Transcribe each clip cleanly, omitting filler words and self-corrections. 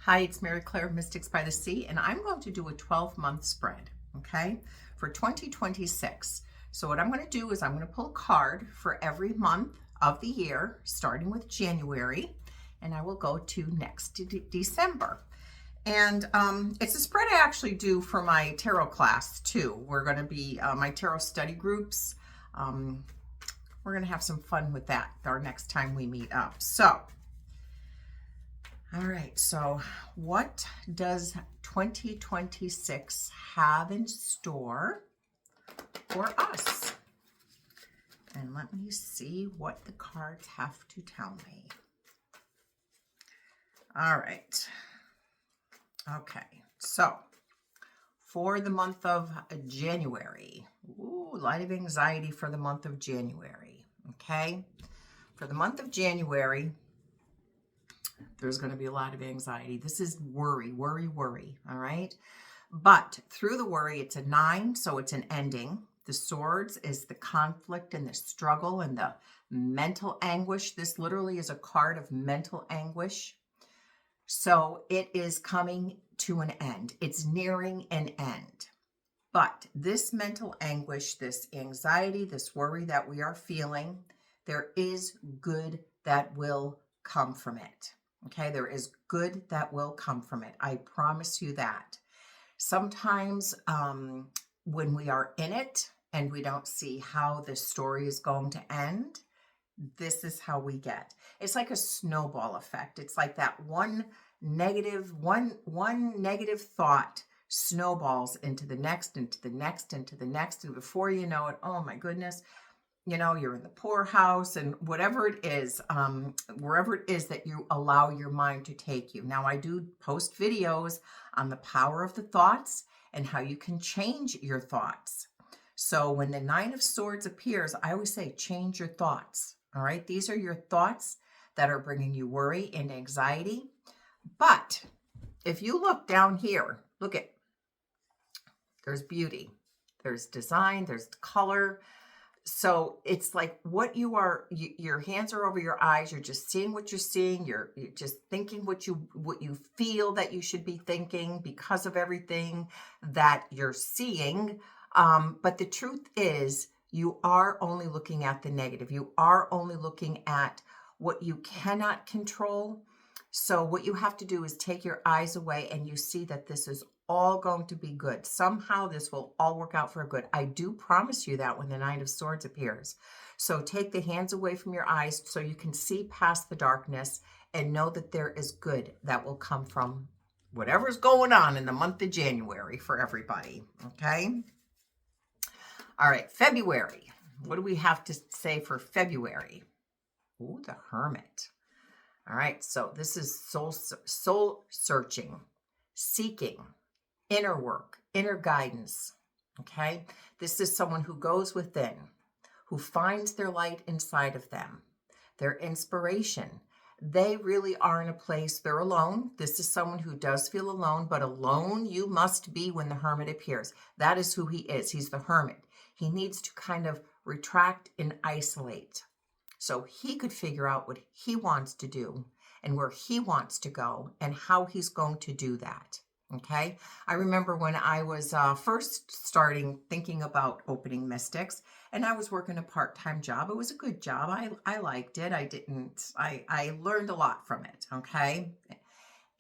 Hi, it's Mary Claire of Mystics by the Sea, and I'm going to do a 12-month spread, okay, for 2026. So what I'm going to do is I'm going to pull a card for every month of the year, starting with January, and I will go to next December. And it's a spread I actually do for my tarot class, too. We're going to be my tarot study groups. We're going to have some fun with that our next time we meet up. So, all right, so what does 2026 have in store for us? And let me see what the cards have to tell me. All right. Okay, so for the month of January, ooh, a lot of anxiety for the month of January, okay? For the month of January, there's going to be a lot of anxiety. This is worry, all right? But through the worry, it's a 9, so it's an ending. The swords is the conflict and the struggle and the mental anguish. This literally is a card of mental anguish. So it is coming to an end. It's nearing an end. But this mental anguish, this anxiety, this worry that we are feeling, there is good that will come from it. Okay, there is good that will come from it. I promise you that. Sometimes when we are in it and we don't see how the story is going to end, this is how we get. It's like a snowball effect. It's like that one negative thought snowballs into the next, into the next, into the next. And before you know it, oh my goodness, you know, you're in the poorhouse and whatever it is, wherever it is that you allow your mind to take you. Now, I do post videos on the power of the thoughts and how you can change your thoughts. So when the 9 of Swords appears, I always say, change your thoughts. All right. These are your thoughts that are bringing you worry and anxiety. But if you look down here, look at, there's beauty, there's design, there's color. So it's like what you are, your hands are over your eyes. You're just seeing what you're seeing. You're just thinking what you feel that you should be thinking because of everything that you're seeing. But the truth is, you are only looking at the negative. You are only looking at what you cannot control. So what you have to do is take your eyes away and you see that this is all going to be good. Somehow this will all work out for good. I do promise you that when the 9 of Swords appears. So take the hands away from your eyes so you can see past the darkness and know that there is good that will come from whatever's going on in the month of January for everybody. Okay. All right. February. What do we have to say for February? Ooh, the Hermit. All right. So this is soul searching, seeking, inner work, inner guidance, okay? This is someone who goes within, who finds their light inside of them, their inspiration. They really are in a place, they're alone. This is someone who does feel alone, but alone you must be when the Hermit appears. That is who he is. He's the Hermit. He needs to kind of retract and isolate so he could figure out what he wants to do and where he wants to go and how he's going to do that. Okay, I remember when I was first starting thinking about opening Mystics, and I was working a part-time job. It was a good job. I liked it. I learned a lot from it. Okay,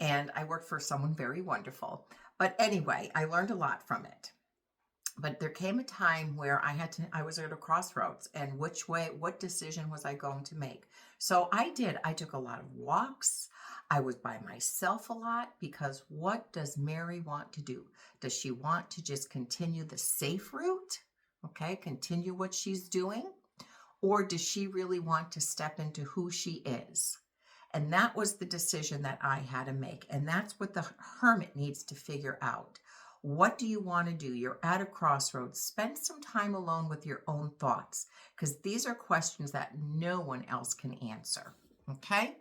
and I worked for someone very wonderful. But anyway, I learned a lot from it. But there came a time where I was at a crossroads, and what decision was I going to make? So I took a lot of walks. I was by myself a lot because what does Mary want to do? Does she want to just continue the safe route? Okay, continue what she's doing? Or does she really want to step into who she is? And that was the decision that I had to make. And that's what the Hermit needs to figure out. What do you want to do? You're at a crossroads. Spend some time alone with your own thoughts because these are questions that no one else can answer. Okay?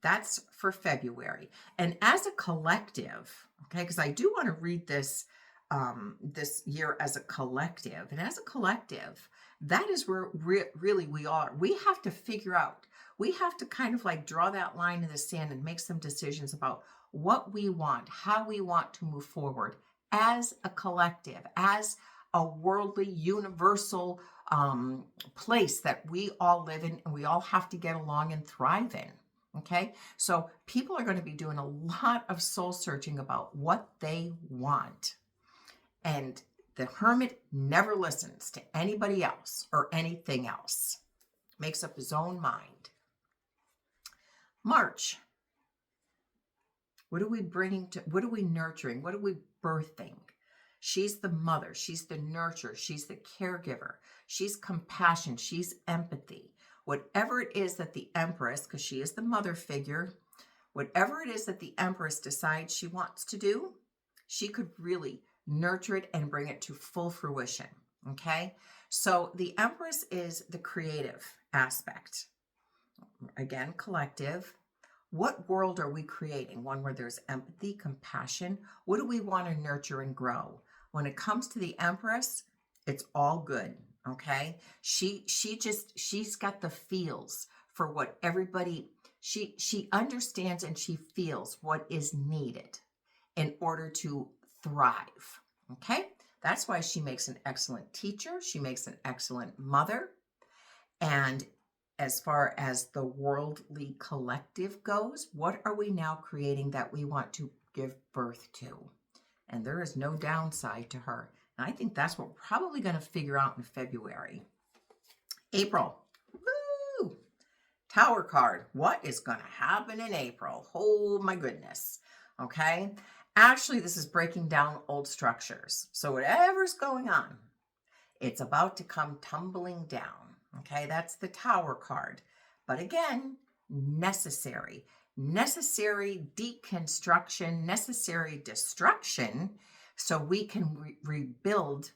That's for February. And as a collective, okay, because I do want to read this this year as a collective. And as a collective, that is where really we are. We have to figure out, we have to kind of like draw that line in the sand and make some decisions about what we want, how we want to move forward as a collective, as a worldly, universal place that we all live in and we all have to get along and thrive in. Okay, so people are going to be doing a lot of soul searching about what they want. And the hermit never listens to anybody else or anything else, makes up his own mind. March. What are we bringing to, what are we nurturing? What are we birthing? She's the mother. She's the nurturer. She's the caregiver. She's compassion. She's empathy. Whatever it is that the Empress, because she is the mother figure, whatever it is that the Empress decides she wants to do, she could really nurture it and bring it to full fruition. Okay? So the Empress is the creative aspect. Again, collective. What world are we creating? One where there's empathy, compassion. What do we want to nurture and grow? When it comes to the Empress, it's all good. Okay. She's got the feels for what everybody, she understands and she feels what is needed in order to thrive. Okay. That's why she makes an excellent teacher. She makes an excellent mother. And as far as the worldly collective goes, what are we now creating that we want to give birth to? And there is no downside to her. And I think that's what we're probably going to figure out in February. April. Woo! Tower card. What is going to happen in April? Oh my goodness. Okay. Actually, this is breaking down old structures. So whatever's going on, it's about to come tumbling down. Okay. That's the Tower card. But again, necessary. Necessary deconstruction, necessary destruction, so we can rebuild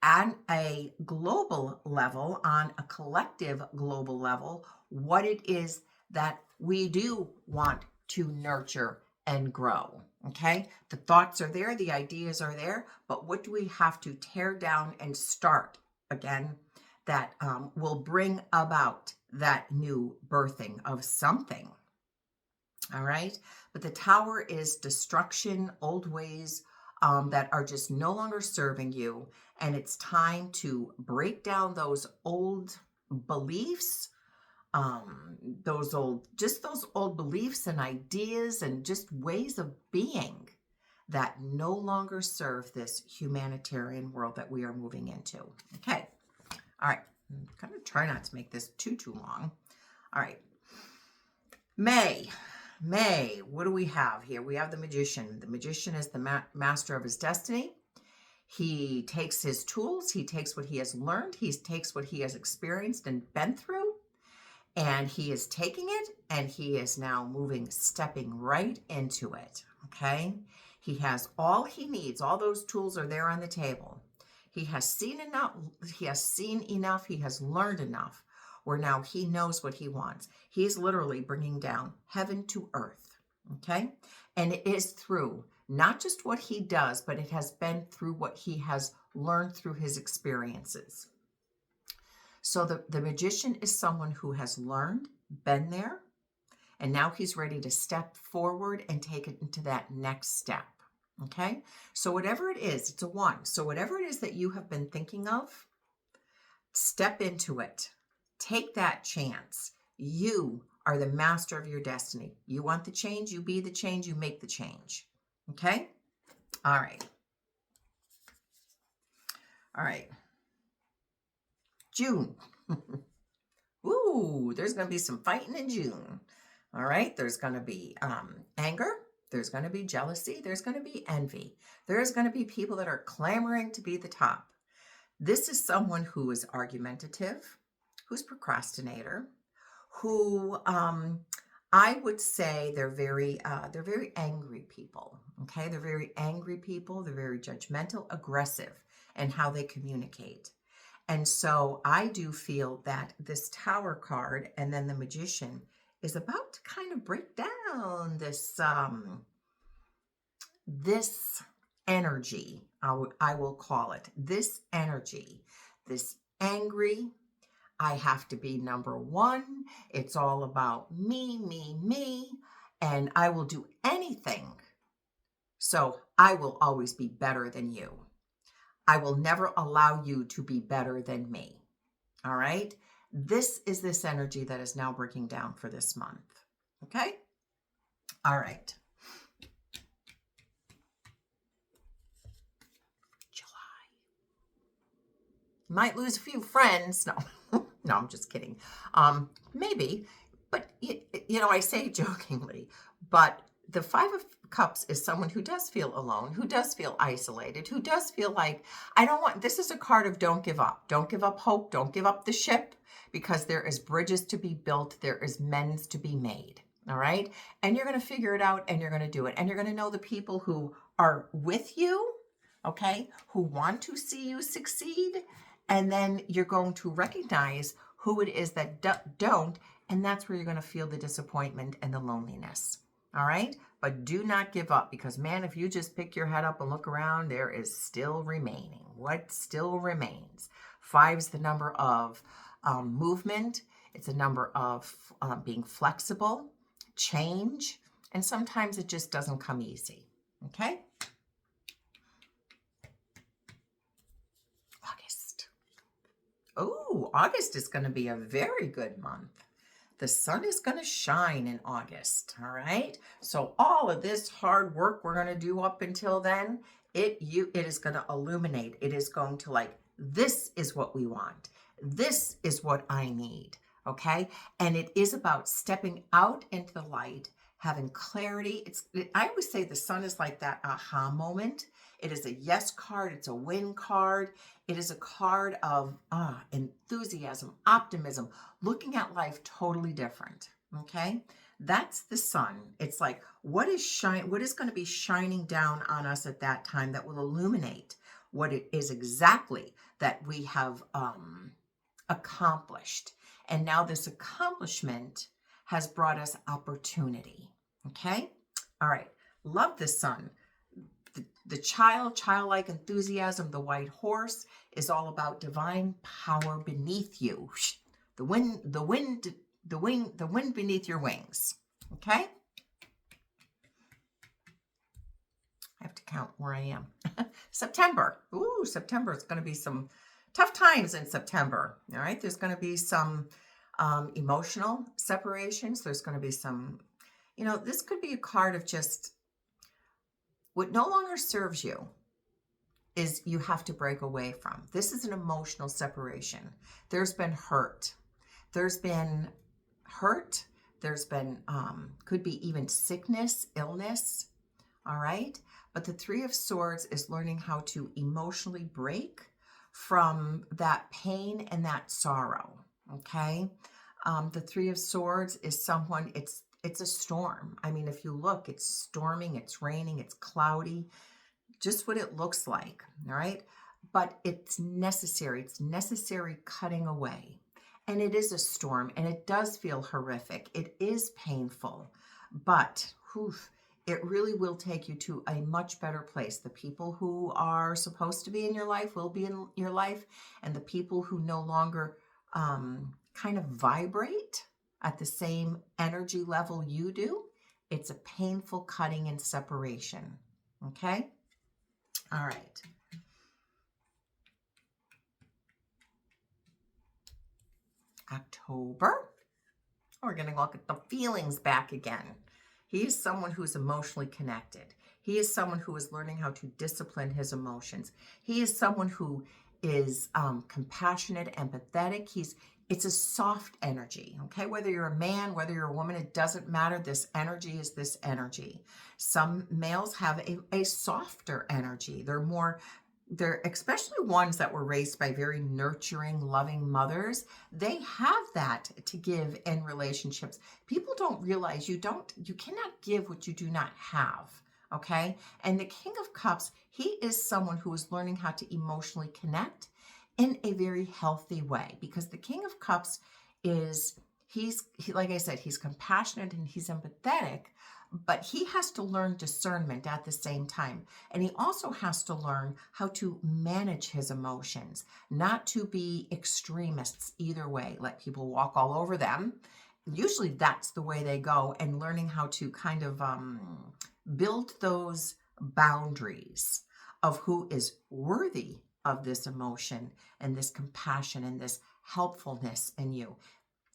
on a global level, on a collective global level, what it is that we do want to nurture and grow. Okay, the thoughts are there, the ideas are there, but what do we have to tear down and start again that will bring about that new birthing of something? All right. But the Tower is destruction, old ways that are just no longer serving you. And it's time to break down those old beliefs, those old beliefs and ideas and just ways of being that no longer serve this humanitarian world that we are moving into. Okay. All right. I'm going to try not to make this too long. All right. May, what do we have here? We have the Magician. The Magician is the master of his destiny. He takes his tools. He takes what he has learned. He takes what he has experienced and been through. And he is taking it and he is now stepping right into it. Okay? He has all he needs. All those tools are there on the table. He has seen enough. He has learned enough where now he knows what he wants. He's literally bringing down heaven to earth, okay? And it is through not just what he does, but it has been through what he has learned through his experiences. So the Magician is someone who has learned, been there, and now he's ready to step forward and take it into that next step, okay? So whatever it is, it's a 1. So whatever it is that you have been thinking of, step into it. Take that chance. You are the master of your destiny. You want the change, you be the change, you make the change. Okay? All right. All right. June. Ooh, there's going to be some fighting in June. All right. There's going to be anger. There's going to be jealousy. There's going to be envy. There's going to be people that are clamoring to be the top. This is someone who is argumentative, who's procrastinator, who I would say they're very angry people. Okay, they're very angry people. They're very judgmental, aggressive in how they communicate. And so I do feel that this Tower card and then the Magician is about to kind of break down this this energy. I will call it this energy, this angry. I have to be number one. It's all about me, me, me. and I will do anything. So I will always be better than you. I will never allow you to be better than me. All right. This is this energy that is now breaking down for this month. Okay. All right. July. Might lose a few friends. No, no, I'm just kidding. Maybe, but I say jokingly, but the Five of Cups is someone who does feel alone, who does feel isolated, who does feel like, this is a card of don't give up. Don't give up hope. Don't give up the ship, because there is bridges to be built. There is amends to be made. All right. And you're going to figure it out, and you're going to do it. And you're going to know the people who are with you, okay, who want to see you succeed. And then you're going to recognize who it is that don't. And that's where you're going to feel the disappointment and the loneliness. All right. But do not give up, because, man, if you just pick your head up and look around, there is still remaining. What still remains? 5 is the number of movement. It's a number of being flexible, change, and sometimes it just doesn't come easy. Okay. August. Oh, August is going to be a very good month. The sun is going to shine in August, all right? So all of this hard work we're going to do up until then, it is going to illuminate. It is going to this is what we want. This is what I need, okay? And it is about stepping out into the light, having clarity. I always say the sun is like that aha moment. It is a yes card. It's a win card. It is a card of enthusiasm, optimism, looking at life totally different. Okay, that's the sun. It's like what is going to be shining down on us at that time that will illuminate what it is exactly that we have accomplished. And now this accomplishment has brought us opportunity. Okay, all right. Love the sun. The childlike enthusiasm, the white horse is all about divine power beneath you. The wind beneath your wings. Okay? I have to count where I am. September. Ooh, September. It's going to be some tough times in September. All right? There's going to be some emotional separations. There's going to be some, this could be a card of just what no longer serves you is you have to break away from. This is an emotional separation. There's been hurt. There's been could be even sickness, illness. All right. But the Three of Swords is learning how to emotionally break from that pain and that sorrow. Okay. The Three of Swords is someone, it's a storm. I mean, if you look, it's storming, it's raining, it's cloudy, just what it looks like, all right? But it's necessary. It's necessary cutting away. And it is a storm, and it does feel horrific. It is painful, but it really will take you to a much better place. The people who are supposed to be in your life will be in your life, and the people who no longer kind of vibrate at the same energy level you do, it's a painful cutting and separation. Okay? All right. October. We're going to look at the feelings back again. He is someone who's emotionally connected. He is someone who is learning how to discipline his emotions. He is someone who is compassionate, empathetic. It's a soft energy, okay? Whether you're a man, whether you're a woman, it doesn't matter. This energy is this energy. Some males have a softer energy. They're especially ones that were raised by very nurturing, loving mothers. They have that to give in relationships. People don't realize you cannot give what you do not have, okay? And the King of Cups, he is someone who is learning how to emotionally connect in a very healthy way, because the King of Cups is, like I said, he's compassionate and he's empathetic, but he has to learn discernment at the same time. And he also has to learn how to manage his emotions, not to be extremists either way, let people walk all over them, usually that's the way they go, and learning how to kind of build those boundaries of who is worthy of this emotion and this compassion and this helpfulness in you.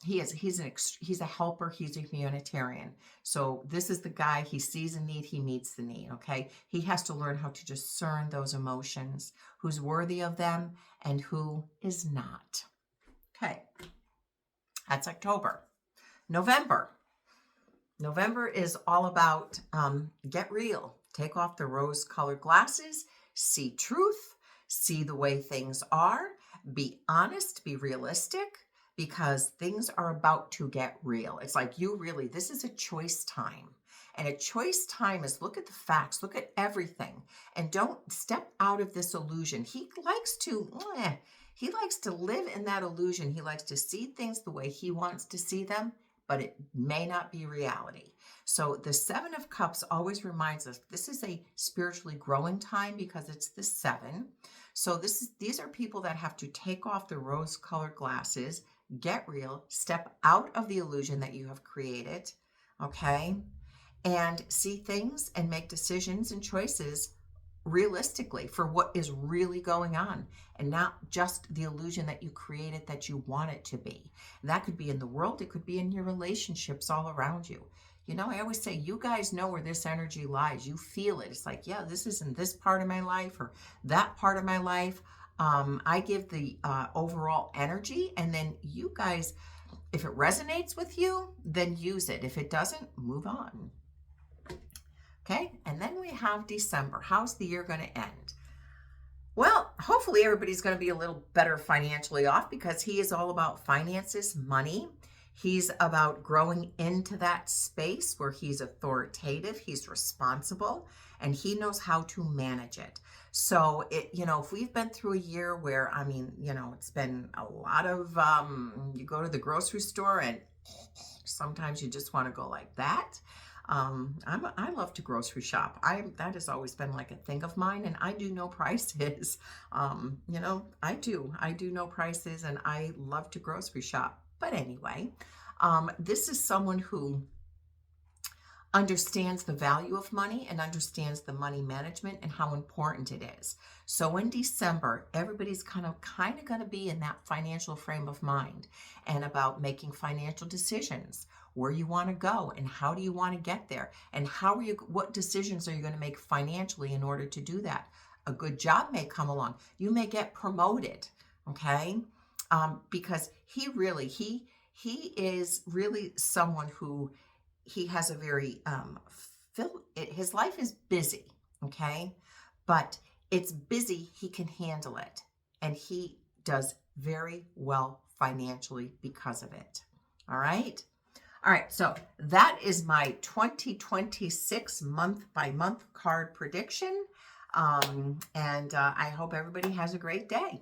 He's a helper, he's a humanitarian. So this is the guy, he sees a need, he meets the need, okay? He has to learn how to discern those emotions, who's worthy of them and who is not. Okay, that's October. November is all about get real. Take off the rose-colored glasses, see truth, see the way things are, be honest, be realistic, because things are about to get real. It's like this is a choice time. And a choice time is look at the facts, look at everything, and don't step out of this illusion. He likes to live in that illusion. He likes to see things the way he wants to see them, but it may not be reality. So the Seven of Cups always reminds us this is a spiritually growing time because it's the 7. So these are people that have to take off the rose-colored glasses, get real, step out of the illusion that you have created, okay? And see things and make decisions and choices realistically for what is really going on, and not just the illusion that you created that you want it to be. And that could be in the world, it could be in your relationships all around you. You know, I always say, you guys know where this energy lies. You feel it. It's like, yeah, this is in this part of my life or that part of my life. I give the overall energy, and then you guys, if it resonates with you, then use it. If it doesn't, move on. Okay, and then we have December. How's the year going to end? Well, hopefully everybody's going to be a little better financially off, because he is all about finances, money. He's about growing into that space where he's authoritative, he's responsible, and he knows how to manage it. So, if we've been through a year where, it's been a lot of, you go to the grocery store and sometimes you just want to go like that. I love to grocery shop. That has always been like a thing of mine, and I do know prices. I do know prices, and I love to grocery shop. But anyway, this is someone who understands the value of money and understands the money management and how important it is. So in December, everybody's kind of going to be in that financial frame of mind, and about making financial decisions, where you want to go and how do you want to get there, and what decisions are you going to make financially in order to do that. A good job may come along. You may get promoted, okay? Because he is really someone who, he has a very, his life is busy, okay? But it's busy, he can handle it. And he does very well financially because of it. All right? All right, so that is my 2026 month-by-month card prediction. And I hope everybody has a great day.